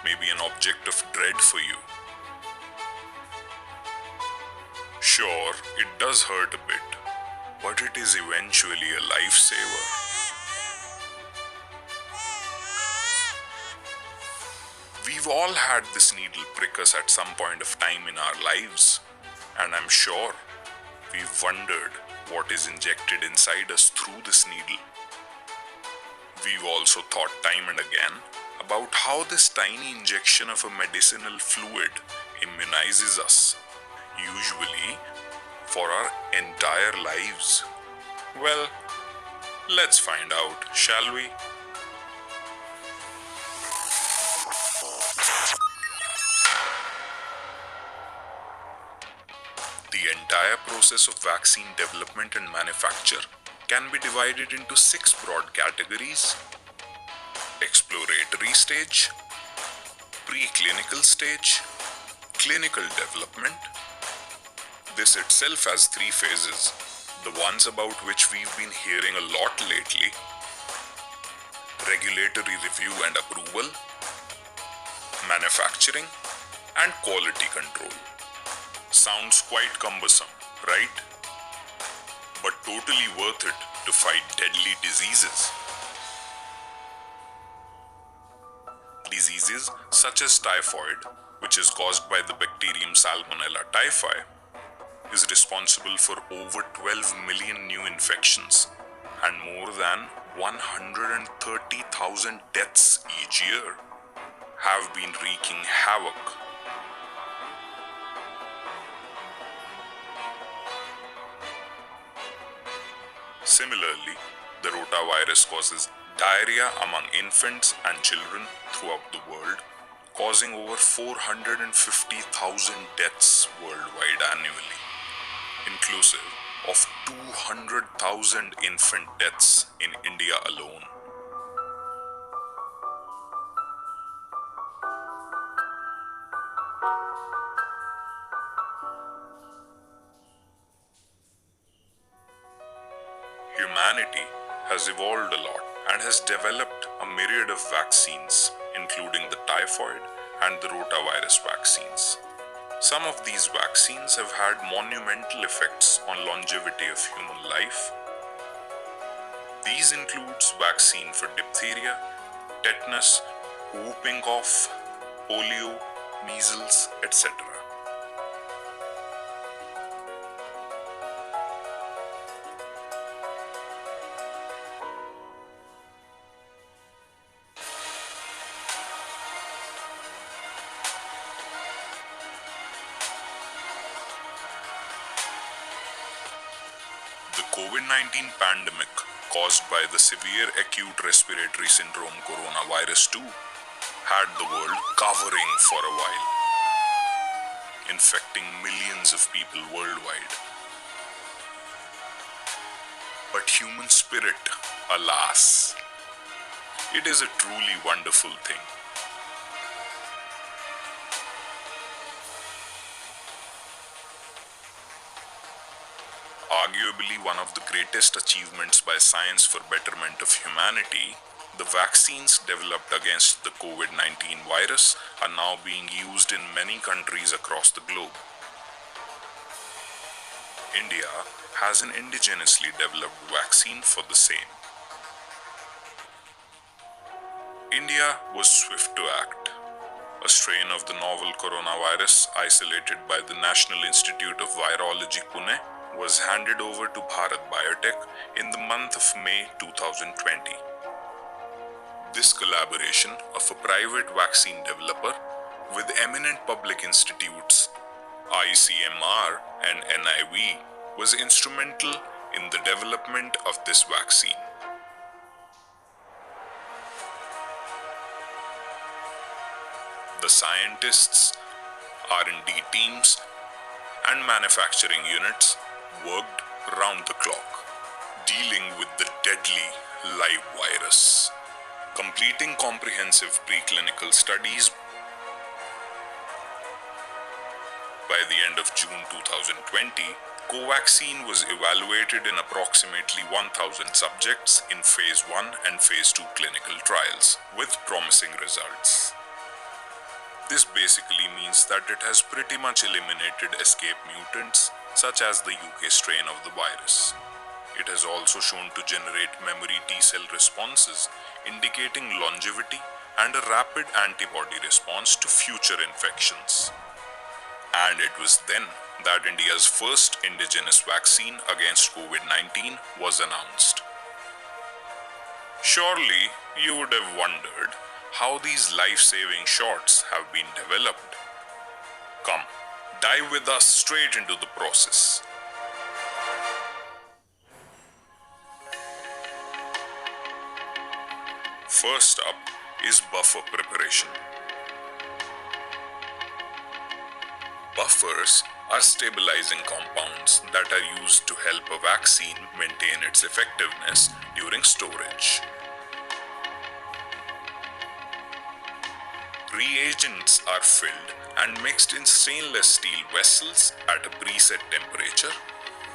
may be an object of dread for you. Sure, it does hurt a bit, but it is eventually a lifesaver. We've all had this needle prick us at some point of time in our lives, and I'm sure we've wondered what is injected inside us through this needle. We've also thought time and again about how this tiny injection of a medicinal fluid immunizes us, usually for our entire lives. Well, let's find out, shall we? The entire process of vaccine development and manufacture can be divided into 6 broad categories: exploratory stage, preclinical stage, clinical development. This itself has 3 phases, the ones about which we've been hearing a lot lately: regulatory review and approval, manufacturing, and quality control. Sounds quite cumbersome, right? But totally worth it to fight deadly diseases. Diseases such as typhoid, which is caused by the bacterium Salmonella typhi, is responsible for over 12 million new infections and more than 130,000 deaths each year, have been wreaking havoc. Similarly, the rotavirus causes diarrhea among infants and children throughout the world, causing over 450,000 deaths worldwide annually, inclusive of 200,000 infant deaths in India alone. Humanity has evolved a lot and has developed a myriad of vaccines, including the typhoid and the rotavirus vaccines. Some of these vaccines have had monumental effects on longevity of human life. These includes vaccine for diphtheria, tetanus, whooping cough, polio, measles, etc. The COVID-19 pandemic caused by the severe acute respiratory syndrome coronavirus 2 had the world covering for a while, infecting millions of people worldwide. But human spirit, alas, it is a truly wonderful thing. Arguably one of the greatest achievements by science for betterment of humanity, the vaccines developed against the COVID-19 virus are now being used in many countries across the globe. India has an indigenously developed vaccine for the same. India was swift to act. A strain of the novel coronavirus isolated by the National Institute of Virology, Pune, was handed over to Bharat Biotech in the month of May 2020. This collaboration of a private vaccine developer with eminent public institutes, ICMR and NIV, was instrumental in the development of this vaccine. The scientists, R&D teams, and manufacturing units worked round the clock, dealing with the deadly live virus. Completing comprehensive preclinical studies by the end of June 2020, Covaxin was evaluated in approximately 1,000 subjects in Phase 1 and Phase 2 clinical trials, with promising results. This basically means that it has pretty much eliminated escape mutants, such as the UK strain of the virus. It has also shown to generate memory T-cell responses, indicating longevity and a rapid antibody response to future infections. And it was then that India's first indigenous vaccine against COVID-19 was announced. Surely, you would have wondered how these life-saving shots have been developed. Come, dive with us straight into the process. First up is buffer preparation. Buffers are stabilizing compounds that are used to help a vaccine maintain its effectiveness during storage. Reagents are filled and mixed in stainless steel vessels at a preset temperature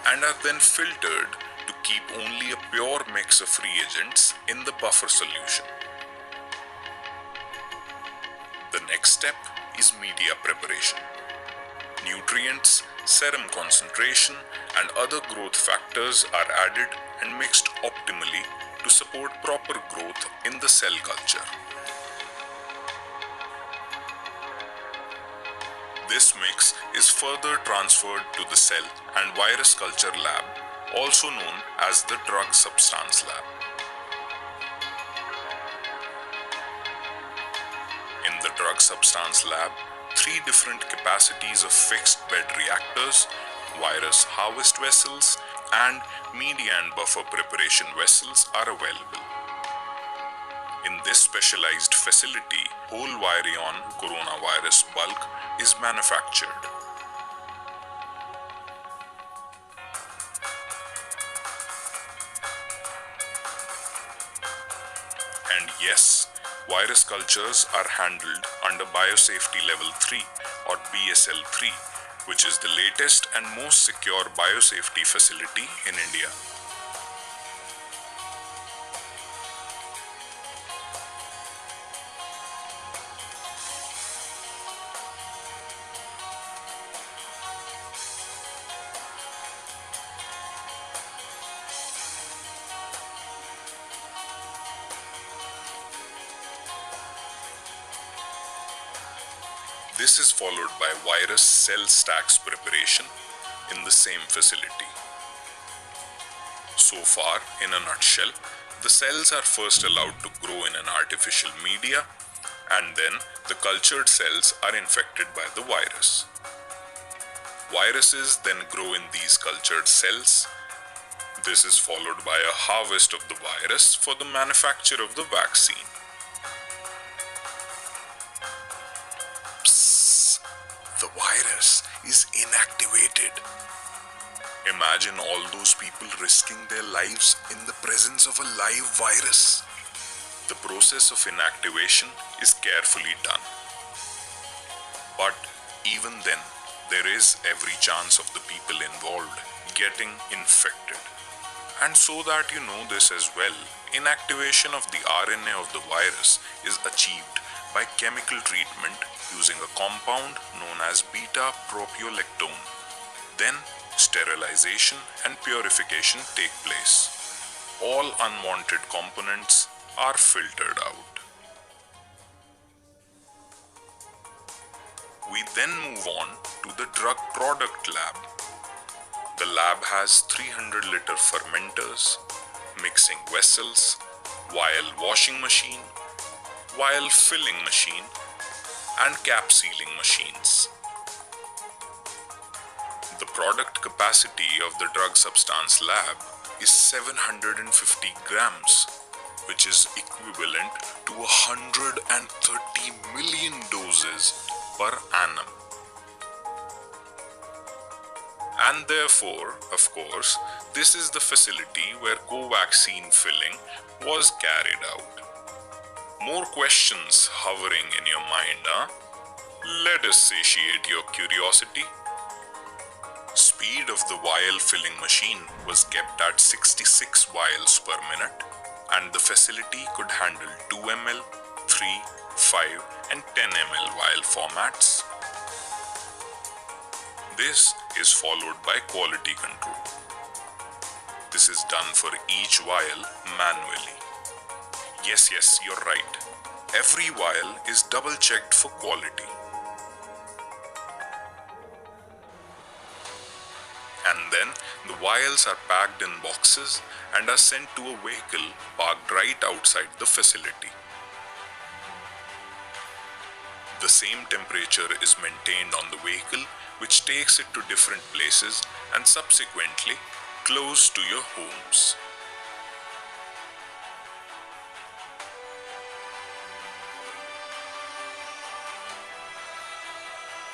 and are then filtered to keep only a pure mix of reagents in the buffer solution. The next step is media preparation. Nutrients, serum concentration, and other growth factors are added and mixed optimally to support proper growth in the cell culture. This mix is further transferred to the cell and virus culture lab, also known as the drug substance lab. In the drug substance lab, 3 different capacities of fixed bed reactors, virus harvest vessels, and media and buffer preparation vessels are available. In this specialized facility, whole virion coronavirus bulk is manufactured. And yes, virus cultures are handled under Biosafety Level 3 or BSL 3, which is the latest and most secure biosafety facility in India. This is followed by virus cell stacks preparation in the same facility. So far, in a nutshell, the cells are first allowed to grow in an artificial media, and then the cultured cells are infected by the virus. Viruses then grow in these cultured cells. This is followed by a harvest of the virus for the manufacture of the vaccine. The virus is inactivated. Imagine all those people risking their lives in the presence of a live virus. The process of inactivation is carefully done. But even then, there is every chance of the people involved getting infected. And so that you know this as well, inactivation of the RNA of the virus is achieved by chemical treatment using a compound known as beta-propiolactone. Then, sterilization and purification take place. All unwanted components are filtered out. We then move on to the drug product lab. The lab has 300-liter fermenters, mixing vessels, vial washing machine, vial filling machine, and cap sealing machines. The product capacity of the drug substance lab is 750 grams, which is equivalent to 130 million doses per annum. And therefore, of course, this is the facility where Covaxin filling was carried out. More questions hovering in your mind, huh? Let us satiate your curiosity. Speed of the vial filling machine was kept at 66 vials per minute, and the facility could handle 2 ml, 3, 5, and 10 ml vial formats. This is followed by quality control. This is done for each vial manually. Yes, you're right. Every vial is double checked for quality. And then the vials are packed in boxes and are sent to a vehicle parked right outside the facility. The same temperature is maintained on the vehicle, which takes it to different places and subsequently close to your homes.